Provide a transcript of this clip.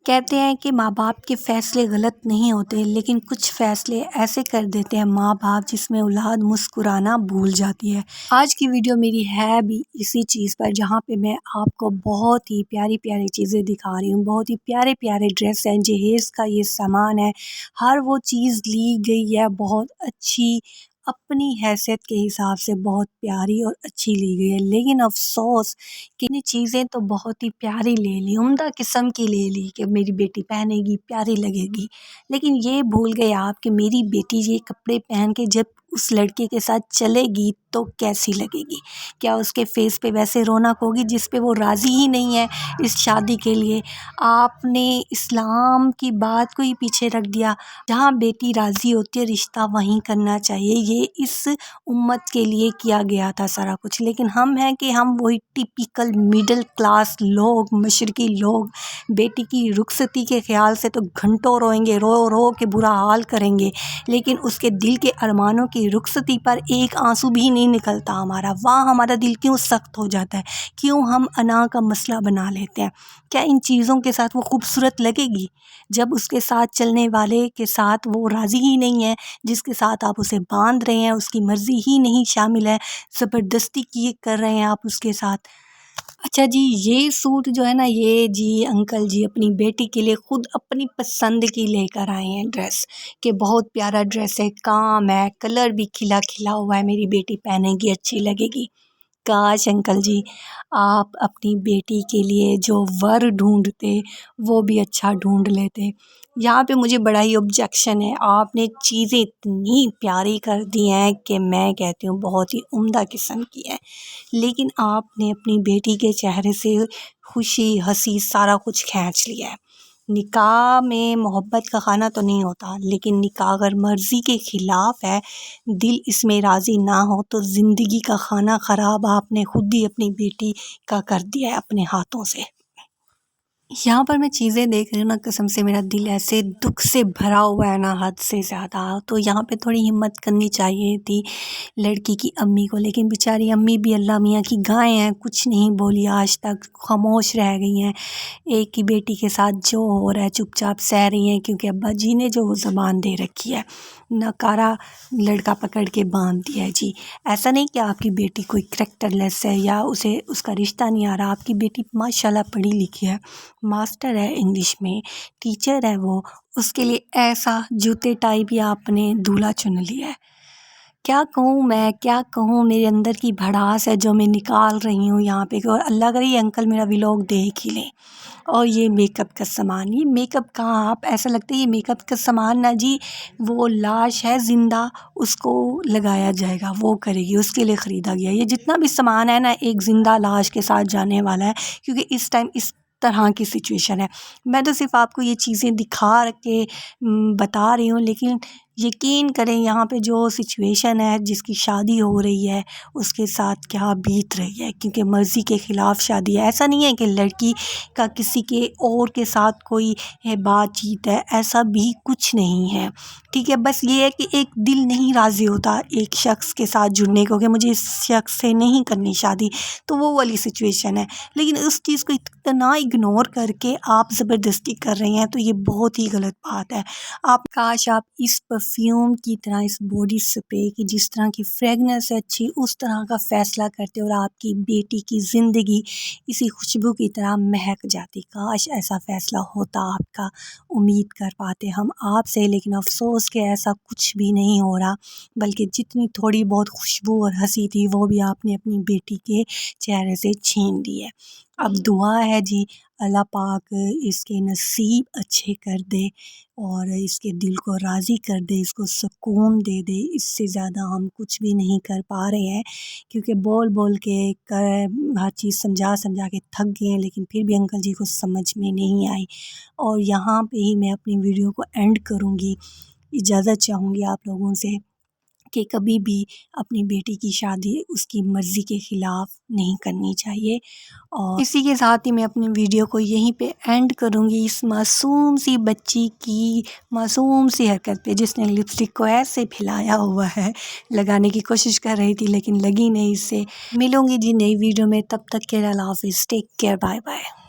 کہتے ہیں کہ ماں باپ کے فیصلے غلط نہیں ہوتے، لیکن کچھ فیصلے ایسے کر دیتے ہیں ماں باپ جس میں اولاد مسکرانا بھول جاتی ہے۔ آج کی ویڈیو میری ہے بھی اسی چیز پر، جہاں پہ میں آپ کو بہت ہی پیاری پیاری چیزیں دکھا رہی ہوں۔ بہت ہی پیارے پیارے ڈریس ہیں، جہیز کا یہ سامان ہے، ہر وہ چیز لی گئی ہے بہت اچھی، اپنی حیثیت کے حساب سے بہت پیاری اور اچھی لی گئی ہے۔ لیکن افسوس کہ یہ چیزیں تو بہت ہی پیاری لے لی، عمدہ قسم کی لے لی کہ میری بیٹی پہنے گی پیاری لگے گی، لیکن یہ بھول گئے آپ کہ میری بیٹی یہ کپڑے پہن کے جب اس لڑکے کے ساتھ چلے گی تو کیسی لگے گی؟ کیا اس کے فیس پہ ویسے رونق ہوگی جس پہ وہ راضی ہی نہیں ہے اس شادی کے لیے؟ آپ نے اسلام کی بات کو ہی پیچھے رکھ دیا۔ جہاں بیٹی راضی ہوتی ہے رشتہ وہیں کرنا چاہیے، یہ اس امت کے لیے کیا گیا تھا سارا کچھ۔ لیکن ہم ہیں کہ ہم وہی ٹیپیکل مڈل کلاس لوگ، مشرقی لوگ، بیٹی کی رخصتی کے خیال سے تو گھنٹوں روئیں گے، رو رو کے برا حال کریں گے، لیکن اس کے دل کے ارمانوں کی رخصتی پر ایک آنسو بھی نہیں نکلتا ہمارا۔ وہاں ہمارا دل کیوں سخت ہو جاتا ہے؟ کیوں ہم انا کا مسئلہ بنا لیتے ہیں؟ کیا ان چیزوں کے ساتھ وہ خوبصورت لگے گی جب اس کے ساتھ چلنے والے کے ساتھ وہ راضی ہی نہیں ہے، جس کے ساتھ آپ اسے باندھ رہے ہیں، اس کی مرضی ہی نہیں شامل ہے، زبردستی کی کر رہے ہیں آپ اس کے ساتھ؟ اچھا جی، یہ سوٹ جو ہے نا، یہ جی انکل جی اپنی بیٹی کے لیے خود اپنی پسند کی لے کر آئے ہیں ڈریس، کہ بہت پیارا ڈریس ہے، کام ہے، کلر بھی کھلا کھلا ہوا ہے، میری بیٹی پہنے گی اچھی لگے گی۔ کاش انکل جی آپ اپنی بیٹی کے لیے جو ور ڈھونڈتے وہ بھی اچھا ڈھونڈ لیتے۔ یہاں پہ مجھے بڑا ہی آبجیکشن ہے، آپ نے چیزیں اتنی پیاری کر دی ہیں کہ میں کہتی ہوں بہت ہی عمدہ قسم کی ہے، لیکن آپ نے اپنی بیٹی کے چہرے سے خوشی ہنسی سارا کچھ کھینچ لیا ہے۔ نکاح میں محبت کا خانہ تو نہیں ہوتا، لیکن نکاح اگر مرضی کے خلاف ہے، دل اس میں راضی نہ ہو، تو زندگی کا خانہ خراب آپ نے خود ہی اپنی بیٹی کا کر دیا ہے اپنے ہاتھوں سے۔ یہاں پر میں چیزیں دیکھ رہی ہوں نا، قسم سے میرا دل ایسے دکھ سے بھرا ہوا ہے نا، حد سے زیادہ۔ تو یہاں پہ تھوڑی ہمت کرنی چاہیے تھی لڑکی کی امی کو، لیکن بیچاری امی بھی اللہ میاں کی گائے ہیں، کچھ نہیں بولی آج تک، خاموش رہ گئی ہیں۔ ایک ہی بیٹی کے ساتھ جو ہو رہا ہے چپ چاپ سہ رہی ہیں، کیونکہ ابا جی نے جو زبان دے رکھی ہے، ناکارہ لڑکا پکڑ کے باندھ دیا ہے۔ جی ایسا نہیں کہ آپ کی بیٹی کوئی کریکٹر لیس ہے یا اسے اس کا رشتہ نہیں آ رہا، آپ کی بیٹی ماشاءاللہ پڑھی لکھی ہے، ماسٹر ہے انگلش میں، ٹیچر ہے وہ، اس کے لیے ایسا جوتے ٹائپ ہی آپ نے دولہا چن لیا ہے۔ کیا کہوں میں، کیا کہوں، میرے اندر کی بھڑاس ہے جو میں نکال رہی ہوں یہاں پہ، اور اللہ کرے یہ انکل میرا ولاگ دیکھ ہی لیں۔ اور یہ میک اپ کا سامان، یہ میک اپ کہاں، آپ ایسا لگتا ہے یہ میک اپ کا سامان نا جی وہ لاش ہے زندہ، اس کو لگایا جائے گا، وہ کرے گی، اس کے لیے خریدا گیا۔ یہ جتنا بھی سامان ہے نا ایک زندہ لاش کے ساتھ جانے والا ہے، کیونکہ اس ٹائم اس طرح کی سچویشن ہے۔ میں تو صرف آپ کو یہ چیزیں دکھا کے بتا رہی ہوں، لیکن یقین کریں یہاں پہ جو سچویشن ہے، جس کی شادی ہو رہی ہے اس کے ساتھ کیا بیت رہی ہے، کیونکہ مرضی کے خلاف شادی ہے۔ ایسا نہیں ہے کہ لڑکی کا کسی کے اور کے ساتھ کوئی بات چیت ہے، ایسا بھی کچھ نہیں ہے، ٹھیک ہے۔ بس یہ ہے کہ ایک دل نہیں راضی ہوتا ایک شخص کے ساتھ جڑنے کو، کہ مجھے اس شخص سے نہیں کرنی شادی، تو وہ والی سچویشن ہے، لیکن اس چیز کو اتنا اگنور کر کے آپ زبردستی کر رہے ہیں، تو یہ بہت ہی غلط بات ہے۔ آپ کاش آپ اس پرفیوم کی طرح، اس باڈی اسپرے کی جس طرح کی فریگننس ہے اچھی، اس طرح کا فیصلہ کرتے اور آپ کی بیٹی کی زندگی اسی خوشبو کی طرح مہک جاتی۔ کاش ایسا فیصلہ ہوتا آپ کا، امید کر پاتے ہم آپ سے، لیکن افسوس کہ ایسا کچھ بھی نہیں ہو رہا، بلکہ جتنی تھوڑی بہت خوشبو اور ہنسی تھی وہ بھی آپ نے اپنی بیٹی کے چہرے سے چھین لی ہے۔ اب دعا ہے جی اللہ پاک اس کے نصیب اچھے کر دے اور اس کے دل کو راضی کر دے، اس کو سکون دے دے۔ اس سے زیادہ ہم کچھ بھی نہیں کر پا رہے ہیں، کیونکہ بول بول کے ہر چیز سمجھا سمجھا کے تھک گئے ہیں، لیکن پھر بھی انکل جی کو سمجھ میں نہیں آئی۔ اور یہاں پہ ہی میں اپنی ویڈیو کو اینڈ کروں گی۔ اجازت چاہوں گی آپ لوگوں سے کہ کبھی بھی اپنی بیٹی کی شادی اس کی مرضی کے خلاف نہیں کرنی چاہیے۔ اور اسی کے ساتھ ہی میں اپنی ویڈیو کو یہیں پہ اینڈ کروں گی، اس معصوم سی بچی کی معصوم سی حرکت پہ، جس نے لپسٹک کو ایسے پھیلایا ہوا ہے، لگانے کی کوشش کر رہی تھی لیکن لگی نہیں اس سے۔ ملوں گی جی نئی ویڈیو میں، تب تک کے لیے اللہ حافظ، ٹیک کیئر، بائے بائے۔